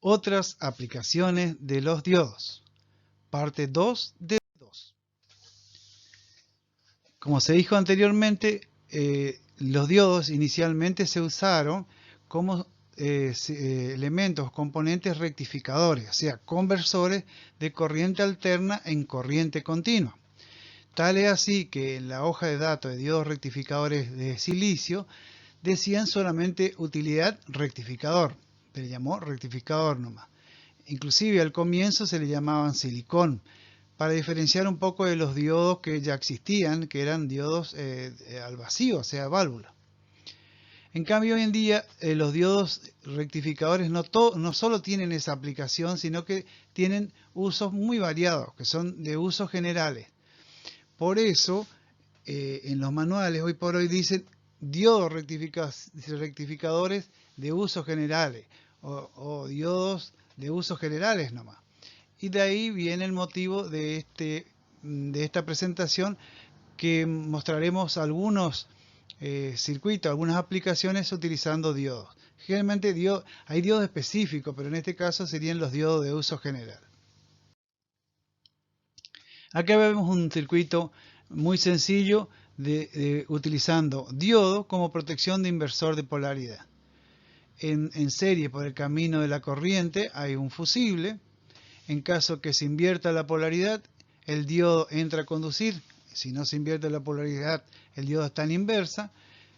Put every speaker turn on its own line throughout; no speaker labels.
Otras aplicaciones de los diodos. Parte 2 de 2. Como se dijo anteriormente, los diodos inicialmente se usaron como elementos, componentes rectificadores, o sea, conversores de corriente alterna en corriente continua. Tal es así que en la hoja de datos de diodos rectificadores de silicio decían solamente utilidad rectificador, se le llamó rectificador nomás. Inclusive al comienzo se le llamaban silicón, para diferenciar un poco de los diodos que ya existían, que eran diodos al vacío, o sea, válvula. En cambio, hoy en día los diodos rectificadores no solo tienen esa aplicación, sino que tienen usos muy variados, que son de usos generales. Por eso, en los manuales hoy por hoy dicen diodos rectificadores de usos generales o diodos de usos generales nomás. Y de ahí viene el motivo de esta presentación, que mostraremos algunos circuitos, algunas aplicaciones utilizando diodos. Generalmente hay diodos específicos, pero en este caso serían los diodos de uso general. Acá vemos un circuito muy sencillo utilizando diodo como protección de inversor de polaridad. En serie, por el camino de la corriente, hay un fusible. En caso que se invierta la polaridad, el diodo entra a conducir. Si no se invierte la polaridad, el diodo está en inversa.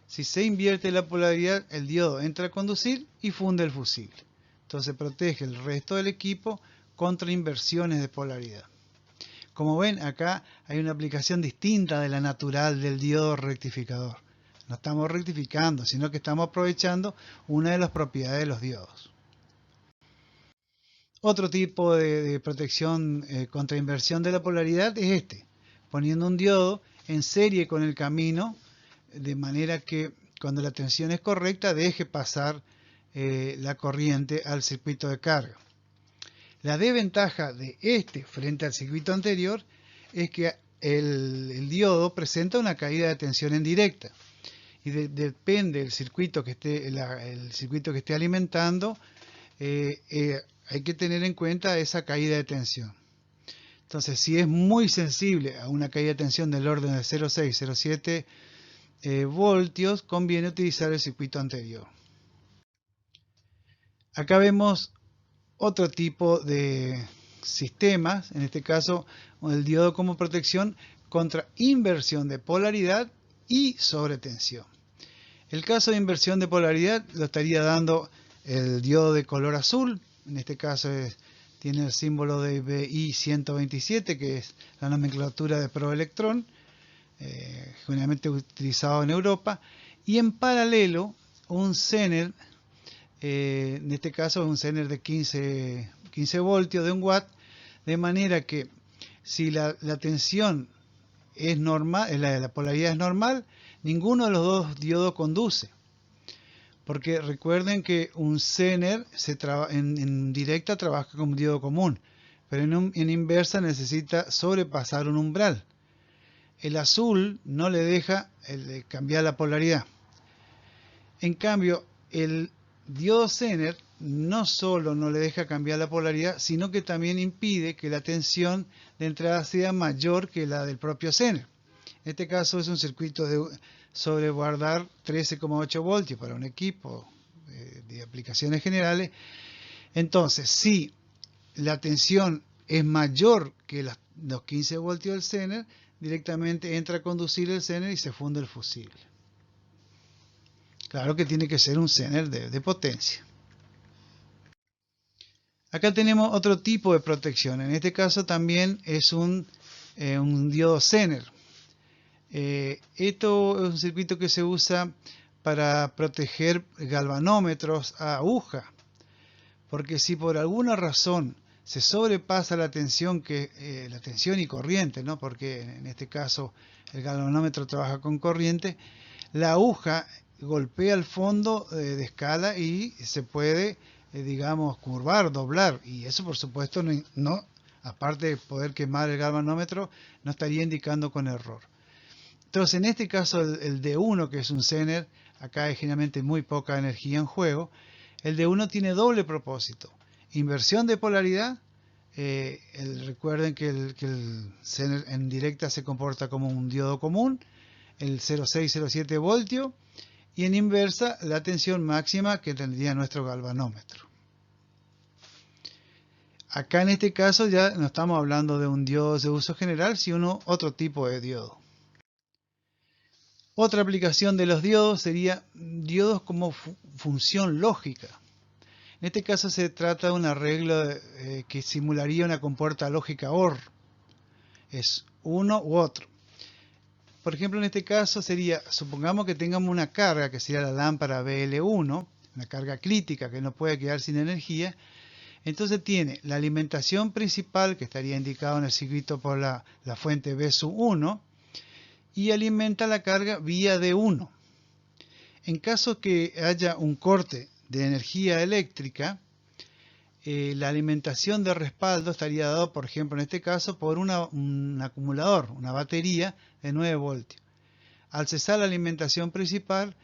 Si se invierte la polaridad, el diodo entra a conducir y funde el fusible. Entonces protege el resto del equipo contra inversiones de polaridad. Como ven, acá hay una aplicación distinta de la natural del diodo rectificador. No estamos rectificando, sino que estamos aprovechando una de las propiedades de los diodos. Otro tipo de protección contra inversión de la polaridad es poniendo un diodo en serie con el camino, de manera que cuando la tensión es correcta deje pasar la corriente al circuito de carga. La desventaja de frente al circuito anterior es que el diodo presenta una caída de tensión en directa y depende del circuito que esté alimentando. Hay que tener en cuenta esa caída de tensión. Entonces, si es muy sensible a una caída de tensión del orden de 0,6, 0,7 voltios, conviene utilizar el circuito anterior. Acá vemos otro tipo de sistemas, en este caso el diodo como protección contra inversión de polaridad y sobretensión. El caso de inversión de polaridad lo estaría dando el diodo de color azul. En este caso tiene el símbolo de BI127, que es la nomenclatura de proelectrón, generalmente utilizado en Europa. Y en paralelo, un Zener, en este caso es un Zener de 15 voltios de 1 watt, de manera que si la tensión es normal, la polaridad es normal, ninguno de los dos diodos conduce. Porque recuerden que un Zener en directa trabaja como un diodo común, pero en inversa necesita sobrepasar un umbral. El azul no le deja cambiar la polaridad. En cambio, el diodo Zener no solo no le deja cambiar la polaridad, sino que también impide que la tensión de entrada sea mayor que la del propio Zener. En este caso es un circuito de sobreguardar 13,8 voltios para un equipo de aplicaciones generales. Entonces, si la tensión es mayor que los 15 voltios del Zener, directamente entra a conducir el Zener y se funde el fusible. Claro que tiene que ser un Zener de potencia. Acá tenemos otro tipo de protección. En este caso también es un diodo Zener. Esto es un circuito que se usa para proteger galvanómetros a aguja, porque si por alguna razón se sobrepasa la tensión y corriente, ¿no? Porque en este caso el galvanómetro trabaja con corriente, la aguja golpea el fondo de escala y se puede, digamos, curvar, doblar, y eso por supuesto no, aparte de poder quemar el galvanómetro, no estaría indicando con error. Entonces, en este caso, el D1, que es un Zener, acá hay generalmente muy poca energía en juego, el D1 tiene doble propósito. inversión de polaridad, recuerden que el en directa se comporta como un diodo común, el 0,607 voltio, y en inversa la tensión máxima que tendría nuestro galvanómetro. Acá en este caso ya no estamos hablando de un diodo de uso general, sino otro tipo de diodo. Otra aplicación de los diodos sería diodos como función lógica. En este caso se trata de un arreglo que simularía una compuerta lógica OR. Es uno u otro. Por ejemplo, en este caso sería, supongamos que tengamos una carga que sería la lámpara BL1, una carga crítica que no puede quedar sin energía. Entonces tiene la alimentación principal, que estaría indicado en el circuito por la fuente B1, y alimenta la carga vía D1. En caso que haya un corte de energía eléctrica, la alimentación de respaldo estaría dado, por ejemplo, en este caso, por un acumulador, una batería de 9 voltios. Al cesar la alimentación principal,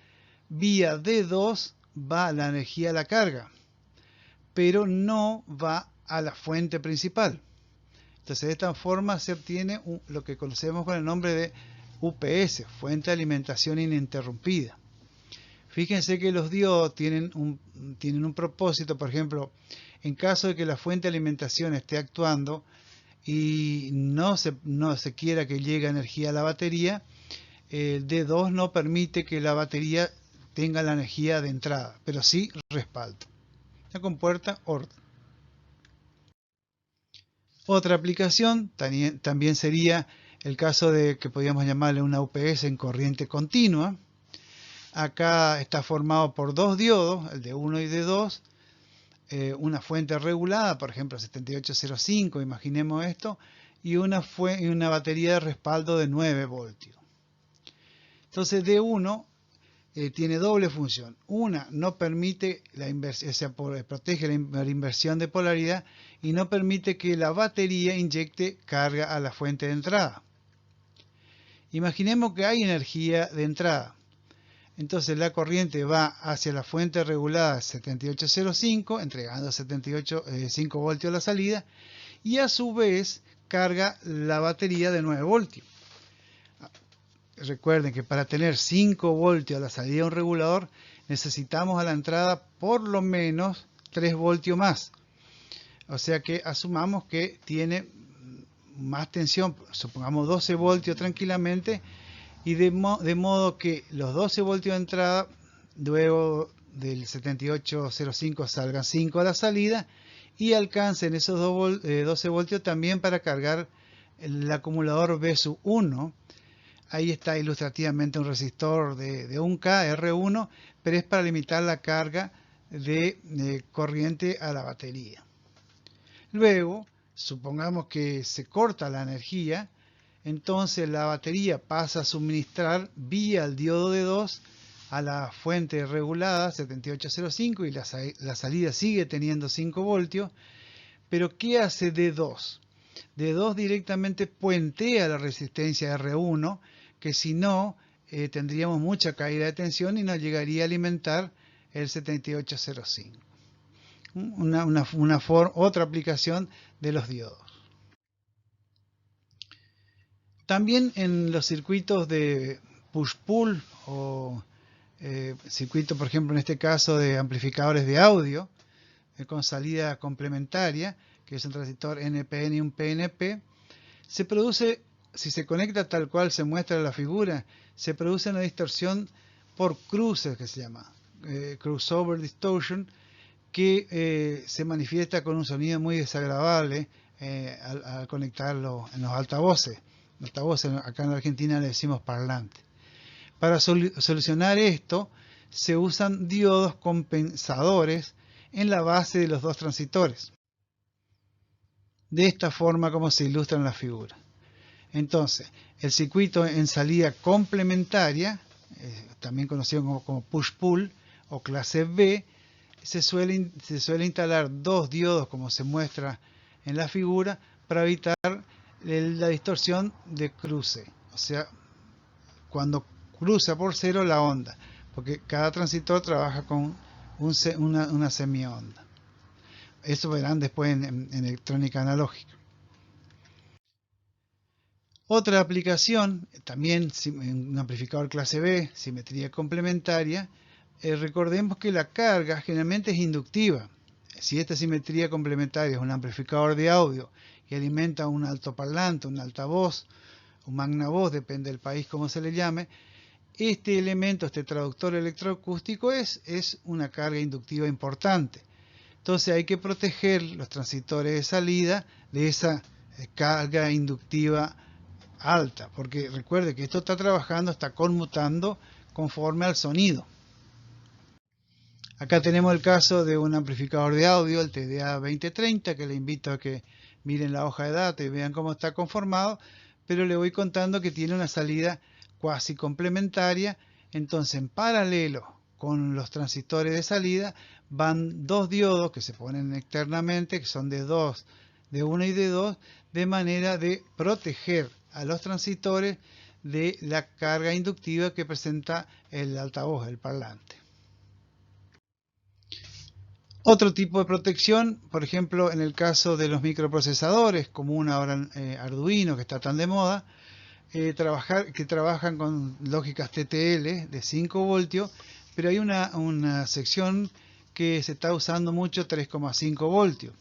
vía D2 va la energía a la carga, pero no va a la fuente principal. Entonces, de esta forma se obtiene lo que conocemos con el nombre de UPS, fuente de alimentación ininterrumpida. Fíjense que los diodos tienen un propósito. Por ejemplo, en caso de que la fuente de alimentación esté actuando y no se quiera que llegue energía a la batería, el D2 no permite que la batería tenga la energía de entrada, pero sí respaldo. La compuerta OR. Otra aplicación también sería el caso de que podríamos llamarle una UPS en corriente continua. Acá está formado por dos diodos, el de 1 y de 2, una fuente regulada, por ejemplo 7805, imaginemos esto, y una batería de respaldo de 9 voltios. Entonces D1 tiene doble función. Una, no permite la inversión, o sea, protege la inversión de polaridad y no permite que la batería inyecte carga a la fuente de entrada. Imaginemos que hay energía de entrada. Entonces la corriente va hacia la fuente regulada 7805, entregando 5 voltios a la salida, y a su vez carga la batería de 9 voltios. Recuerden que para tener 5 voltios a la salida de un regulador, necesitamos a la entrada por lo menos 3 voltios más. O sea que asumamos que tiene más tensión, supongamos 12 voltios tranquilamente, y de modo que los 12 voltios de entrada, luego del 7805 salgan 5 a la salida y alcancen esos 12 voltios también para cargar el acumulador B1. Ahí está ilustrativamente un resistor de 1K, R1, pero es para limitar la carga de corriente a la batería. Luego, supongamos que se corta la energía, entonces la batería pasa a suministrar vía el diodo de 2 a la fuente regulada 7805 y la salida sigue teniendo 5 voltios. Pero ¿qué hace D2? D2 directamente puentea la resistencia R1, que si no tendríamos mucha caída de tensión y nos llegaría a alimentar el 7805. Otra aplicación de los diodos. También en los circuitos de push-pull o circuitos, por ejemplo, en este caso de amplificadores de audio con salida complementaria, que es un transistor NPN y un PNP, se produce, si se conecta tal cual se muestra en la figura, se produce una distorsión por cruces, que se llama crossover distortion, que se manifiesta con un sonido muy desagradable al conectarlo en los altavoces. Acá en Argentina le decimos parlante. Para solucionar esto, se usan diodos compensadores en la base de los dos transistores. De esta forma como se ilustra en la figura. Entonces, el circuito en salida complementaria, también conocido como push-pull o clase B, se suele instalar dos diodos como se muestra en la figura para evitar la distorsión de cruce, o sea, cuando cruza por cero la onda, porque cada transistor trabaja con una semionda. eso verán después en electrónica analógica. Otra aplicación, también en un amplificador clase B, simetría complementaria, recordemos que la carga generalmente es inductiva. Si esta simetría complementaria es un amplificador de audio que alimenta un altoparlante, un altavoz, un magnavoz, depende del país como se le llame, este elemento, este traductor electroacústico es una carga inductiva importante. Entonces hay que proteger los transistores de salida de esa carga inductiva alta, porque recuerde que esto está trabajando, está conmutando conforme al sonido. Acá tenemos el caso de un amplificador de audio, el TDA 2030, que le invito a que miren la hoja de datos y vean cómo está conformado, pero le voy contando que tiene una salida cuasi complementaria. Entonces, en paralelo con los transistores de salida van dos diodos que se ponen externamente, que son de 1 y de 2, de manera de proteger a los transistores de la carga inductiva que presenta el altavoz, el parlante. Otro tipo de protección, por ejemplo, en el caso de los microprocesadores, común ahora Arduino, que está tan de moda, que trabajan con lógicas TTL de 5 voltios, pero hay una sección que se está usando mucho 3,5 voltios.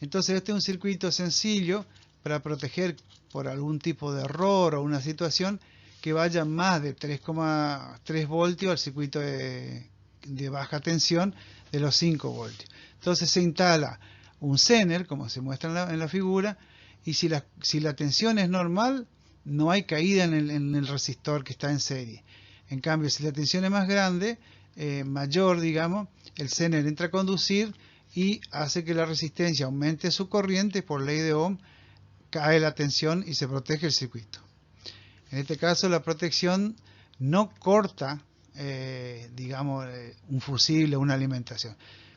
Entonces este es un circuito sencillo para proteger por algún tipo de error o una situación que vaya más de 3,3 voltios al circuito de baja tensión de los 5 voltios. Entonces se instala un Zener, como se muestra en la figura, y si la tensión es normal, no hay caída en el resistor que está en serie. En cambio, si la tensión es más grande, mayor, digamos, el Zener entra a conducir y hace que la resistencia aumente su corriente. Por ley de Ohm cae la tensión y se protege el circuito. En este caso la protección no corta digamos un fusible o una alimentación.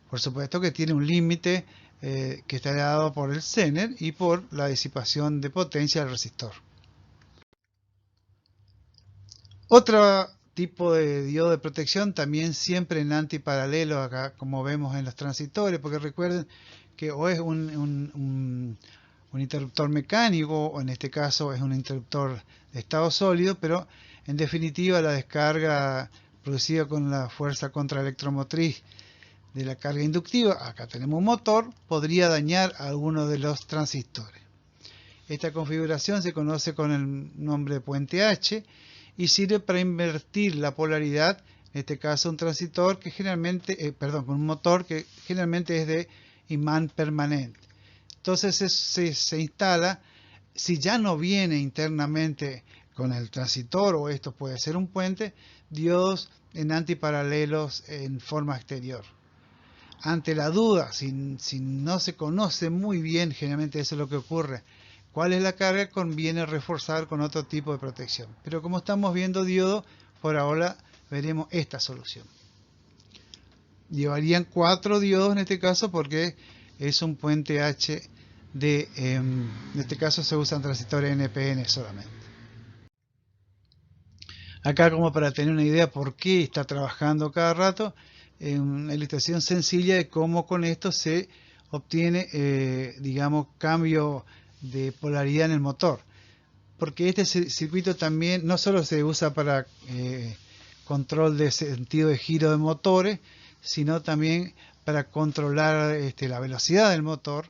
Por supuesto que tiene un límite que está dado por el Zener y por la disipación de potencia del resistor. Otro tipo de diodo de protección, también siempre en antiparalelo, acá como vemos en los transistores, porque recuerden que o es un interruptor mecánico, o en este caso es un interruptor de estado sólido, pero en definitiva la descarga producida con la fuerza contraelectromotriz de la carga inductiva, acá tenemos un motor, podría dañar a alguno de los transistores. Esta configuración se conoce con el nombre de puente H y sirve para invertir la polaridad, en este caso un transistor que generalmente, con un motor que generalmente es de imán permanente. Entonces se instala, si ya no viene internamente con el transistor, o esto puede ser un puente, diodos en antiparalelos en forma exterior. Ante la duda, si no se conoce muy bien, generalmente eso es lo que ocurre, cuál es la carga, conviene reforzar con otro tipo de protección. Pero como estamos viendo diodo, por ahora veremos esta solución. Llevarían 4 diodos en este caso porque es un puente H en este caso se usan transistores NPN solamente. Acá, como para tener una idea por qué está trabajando cada rato, una ilustración sencilla de cómo con esto se obtiene, digamos, cambio de polaridad en el motor. Porque este circuito también no solo se usa para control de sentido de giro de motores, sino también para controlar la velocidad del motor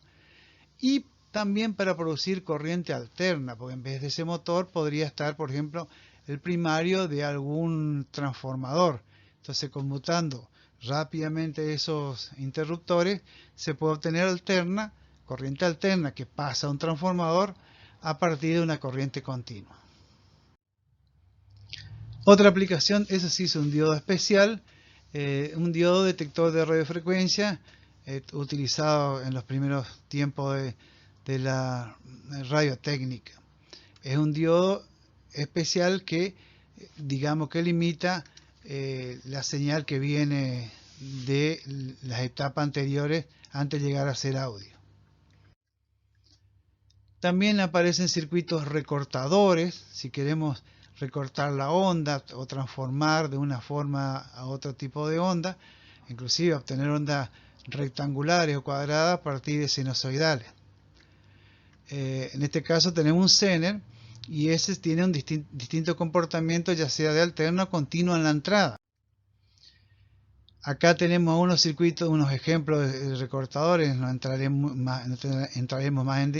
y también para producir corriente alterna, porque en vez de ese motor podría estar, por ejemplo, el primario de algún transformador. Entonces, conmutando rápidamente esos interruptores, se puede obtener corriente alterna que pasa a un transformador a partir de una corriente continua. Otra aplicación, eso sí es un diodo especial, un diodo detector de radiofrecuencia, utilizado en los primeros tiempos de la radiotécnica. Es un diodo especial que, digamos, que limita la señal que viene de las etapas anteriores antes de llegar a ser audio. También aparecen circuitos recortadores, si queremos recortar la onda o transformar de una forma a otro tipo de onda, inclusive obtener onda rectangulares o cuadradas a partir de sinusoidales. En este caso tenemos un zener y ese tiene un distinto comportamiento, ya sea de alterno o continuo en la entrada. Acá tenemos unos circuitos, unos ejemplos de recortadores, no entraremos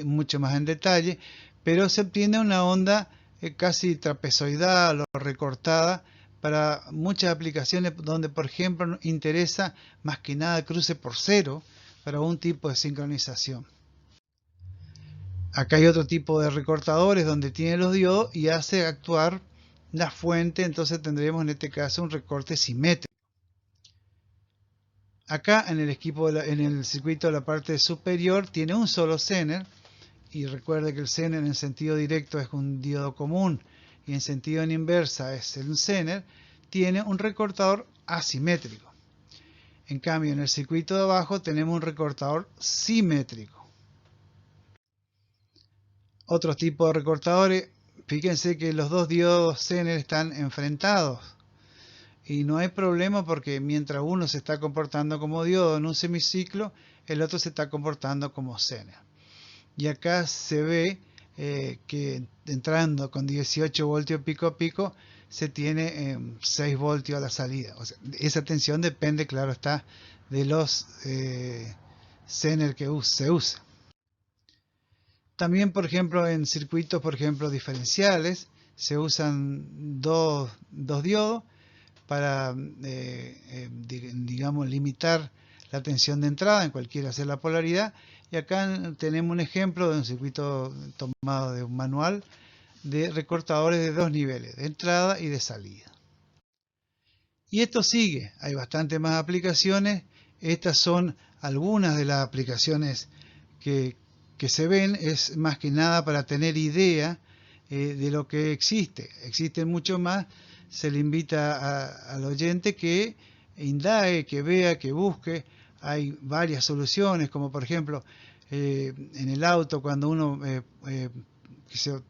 mucho más en detalle, pero se obtiene una onda casi trapezoidal o recortada para muchas aplicaciones donde, por ejemplo, interesa más que nada cruce por cero para un tipo de sincronización. Acá hay otro tipo de recortadores donde tiene los diodos y hace actuar la fuente, entonces tendremos en este caso un recorte simétrico. Acá en el circuito de la parte superior tiene un solo zener, y recuerde que el zener en sentido directo es un diodo común y en sentido en inversa es el zener, tiene un recortador asimétrico. En cambio en el circuito de abajo tenemos un recortador simétrico. Otros tipos de recortadores, fíjense que los dos diodos zener están enfrentados. Y no hay problema porque mientras uno se está comportando como diodo en un semiciclo, el otro se está comportando como zener. Y acá se ve que entrando con 18 voltios pico a pico, se tiene 6 voltios a la salida. O sea, esa tensión depende, claro está, de los zener que se usa. También, por ejemplo, en circuitos, por ejemplo, diferenciales, se usan dos diodos para, digamos, limitar la tensión de entrada en cualquiera sea la polaridad. Y acá tenemos un ejemplo de un circuito tomado de un manual de recortadores de dos niveles, de entrada y de salida. Y esto sigue, hay bastante más aplicaciones. Estas son algunas de las aplicaciones que se ven, es más que nada para tener idea de lo que existe. Existen mucho más. Se le invita al oyente que indague, que vea, que busque. Hay varias soluciones, como por ejemplo en el auto cuando uno pisa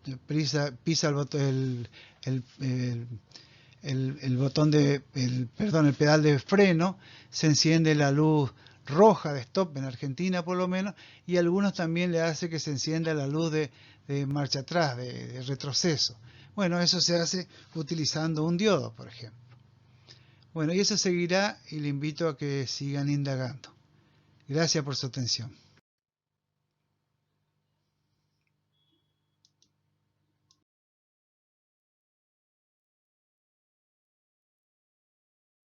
el botón el pedal de freno, se enciende la luz roja de stop en Argentina por lo menos, y a algunos también le hace que se encienda la luz de marcha atrás, de retroceso. Bueno, eso se hace utilizando un diodo, por ejemplo. Bueno, y eso seguirá y le invito a que sigan indagando. Gracias por su atención.